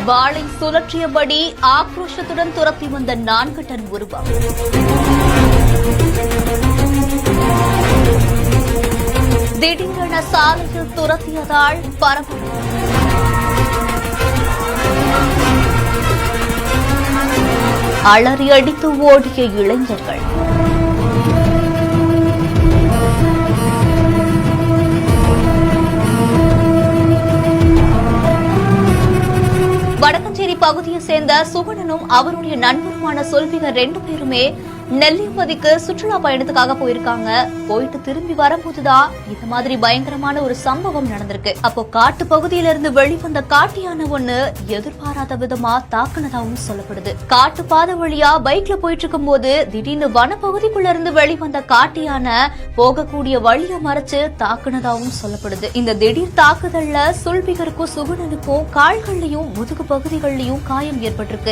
வாளை சுழற்றியபடி ஆக்ரோஷத்துடன் துரத்தி வந்த 4 டன் உருவம். திடீரென சாலையில் துரத்தியதால் பரபரப்பு. அலறி அடித்து ஓடிய இளைஞர்கள். வடக்கஞ்சேரி பகுதியை சேர்ந்த சுகுணனும் அவருடைய நண்பருமான சொல்விகர் 2 பேருமே நெல்லியம்பதிக்கு சுற்றுலா பயணத்துக்காக போயிருக்காங்க. போயிட்டு திரும்பி வரும்போதுதான் இந்த மாதிரி பயங்கரமான ஒரு சம்பவம் நடந்திருக்கு. அப்போ காட்டு பகுதியிலிருந்து வெளிவந்த காட்டு யானை ஒண்ணு எதிர்பாராத விதமா தாக்குனதாகவும் சொல்லப்படுது. காட்டு பாதை வழியா பைக்ல போயிட்டு இருக்கும் போது திடீர்னு வனப்பகுதிக்குள்ள இருந்து வெளிவந்த காட்டு யானை போகக்கூடிய வழியை மறைச்சு தாக்குனதாகவும் சொல்லப்படுது. இந்த திடீர் தாக்குதல்ல சொல்விகருக்கும் சுகுணனுக்கும் கால்கள்லயும் முதுகு பகுதிகளிலும் காயம் ஏற்பட்டிருக்கு.